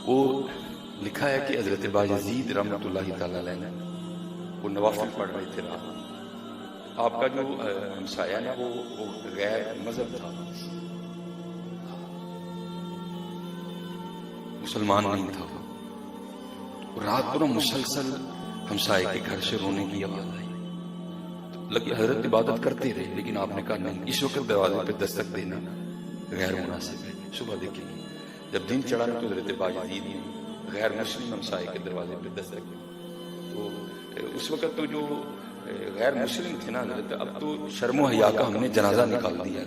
وہ لکھا ہے کہ حضرت باجزید رحمۃ اللہ تعالی علیہ نے وہ نوافل پڑھ رہے تھے رات. آپ کا جو ہمسایہ نا وہ غیر مذہب تھا، مسلمان نہیں تھا. وہ رات کو نا مسلسل ہمسائے کے گھر سے رونے کی آواز آئی. لگی حضرت عبادت کرتے رہے، لیکن آپ نے کہا نہیں، اس وقت دروازے پہ دستک دینا غیر مناسب ہے. صبح دیکھیں گے جب دن چڑھا نا تو حضرت باجزید نے غیر مسلم ہمسائے کے دروازے پہ دستک دی. تو اس وقت تو جو غیر مسلم تھے نا حضرت، اب تو شرم و حیا کا ہم نے جنازہ نکال دیا.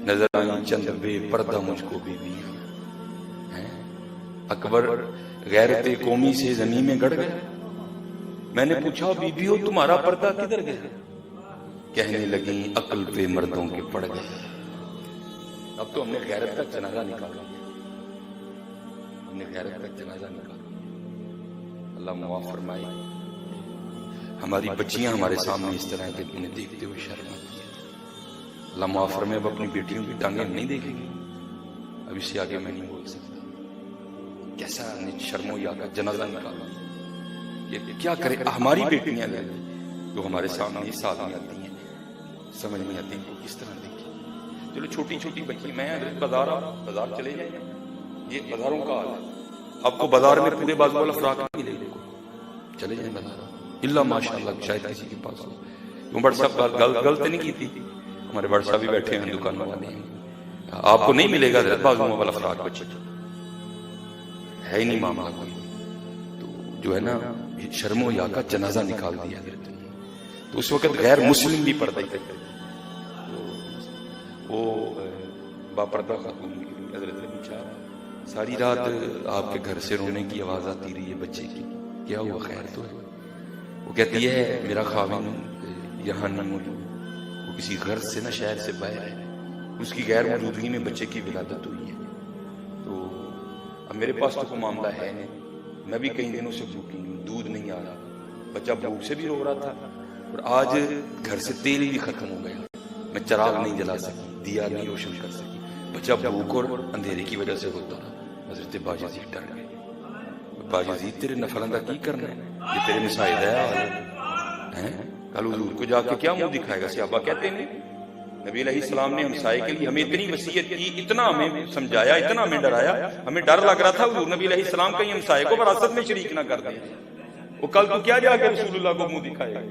نظر آئی چند بے پردہ مجھ کو بیویاں، اکبر غیرت قومی سے زمین میں گڑ گیا. میں نے پوچھا بیویو تمہارا پردہ کدھر گیا؟ کہنے لگیں عقل پہ مردوں کے پڑ گئے. اب تو ہم نے غیرت کا جنازہ نکالا، ہم نے غیرت کا جنازہ نکالا. اللہ معاف فرمائے. ہماری بچیاں ہمارے سامنے اس طرح کے انہیں دیکھتے ہوئے شرم آتی ہے. اللہ معاف فرمائے. اب اپنی بیٹیوں کی ٹانگیں نہیں دیکھیں گے. اب اس سے آگے میں نہیں بول سکتا. کیسا ہم نے شرم و حیا کا جنازہ نکالا. یہ کیا کرے ہماری بیٹیاں جو ہمارے سامنے اس ساتھ میں آتی ہیں، سمجھ نہیں آتی کو کس طرح دیکھیں. چلو چھوٹی چھوٹی بچی، میں بازار چلے جائیں، یہ بازاروں کا حال ہے. آپ کو بازار میں پورے بازو والا فراق نہیں ملے گا. چلے جائیں بازار، اللہ ماشاءاللہ شاید کسی کے پاس ہو. بڑا صاحب غلط نہیں کی تھی، ہمارے بڑا صاحب بھی بیٹھے ہیں دکانوں والے ہیں. آپ کو نہیں ملے گا بازو والا فراق بچے، ہے ہی نہیں معاملہ کوئی. تو جو ہے نا شرم و حیا کا جنازہ نکال دیا. تو اس وقت غیر مسلم بھی پردہ ہی کرتے. وہ باپردہ خاتون حضرت نے پوچھا ساری رات آپ کے گھر سے رونے کی آواز آتی رہی ہے بچے کی، کیا ہوا خیر تو ہے؟ وہ کہتی ہے میرا خاوند یہاں نہیں موجود، وہ کسی غرض سے نہ شہر سے باہر ہے، اس کی غیر موجودگی میں بچے کی ولادت ہوئی ہے. تو اب میرے پاس تو کوئی معاملہ ہے نہیں، میں بھی کئی دنوں سے بھوکی ہوں، دودھ نہیں آ رہا، بچہ بھوک سے بھی رو رہا تھا، اور آج گھر سے تیل بھی ختم ہو گیا، میں چراغ نہیں جلا سکی، دیا نہیں روشن کر سکی، بچہ بھوک اور اندھیرے کی وجہ سے ہوتا رہا. حضرت باجزید ڈر گئے. باجزید تیرے نفل ادا کی کرنا ہے، یہ تیرے مساعدہ ہے. کل حضور کو جا کے کیا منہ دکھائے گا؟ صحابہ کہتے ہیں نبی علیہ السلام نے ہمسائے کے لیے ہمیں اتنی وصیت کی، اتنا ہمیں سمجھایا، اتنا ہمیں ڈرایا، ہمیں ڈر لگ رہا تھا حضور نبی علیہ السلام کہیں ہمسائے کو وراثت میں شریک نہ کر دیں. وہ کل تو کیا جا کے رسول اللہ کو منہ دکھائے گا؟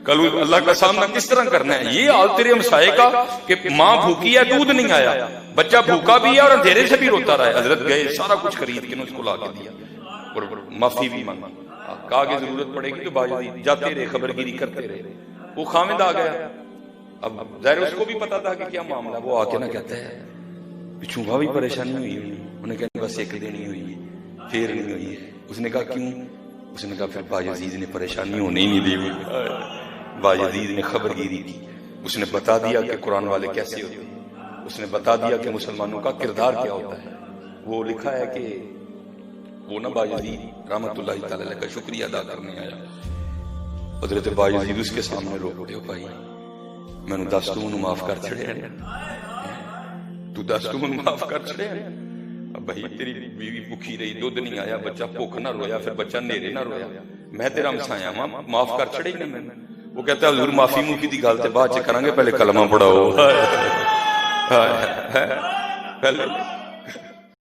کل اللہ کا سامنا کس طرح کرنا ہے؟ یہ حال تیرے ہمسائے کا کہ ماں بھوکی ہے، دودھ نہیں آیا، بچہ بھوکا بھی ہے اور اندھیرے سے بھی روتا رہا ہے. حضرت گئے، سارا کچھ خرید کے اس کو لا کے دیا اور معافی بھی مانگا. کہا کہ ضرورت پڑے گی تو باجزید جاتے رہے، خبر گیری کرتے رہے. وہ خامد آ گیا. اب ظاہر اس کو بھی پتا تھا کہ کیا معاملہ. وہ آ کے نہ کہتا ہے پچھوں کا بھی پریشانی ہوئی ہوئی، انہیں کہا بس ایک دینی ہوئی ہے، پھر نہیں ہوئی ہے. اس نے کہا کیوں؟ اس نے کہا پھر باجزید نے پریشانی ہونے ہی نہیں دی ہوئی. باجزید نے خبر گیری کی، اس نے بتا دیا کہ قرآن والے کیسے ہوتے ہیں، اس نے بتا دیا کہ مسلمانوں کا کردار کیا ہوتا ہے. وہ لکھا ہے کہ وہ نہ باجزید رحمت اللہ تعالی کا شکریہ ادا کرنے آیا. حضرت باجزید اس کے سامنے رو پڑے، بھائی میں نے 10 تو معاف کر چھڑے ہیں، تو 10 تو معاف کر چھڑے ہیں. اب بھائی تیری بیوی بھوکی رہی، دودھ نہیں آیا، بچہ بھوک نہ رویا، پھر بچہ نیرے نہ رویا، میں تیرا ہمسایہ ماں معاف کر چھڑے ہی نہیں. وہ کہتا ہے حضور معافی موکی دی گل تے بعد چ کرانگے، پہلے کلمہ پڑھاؤ.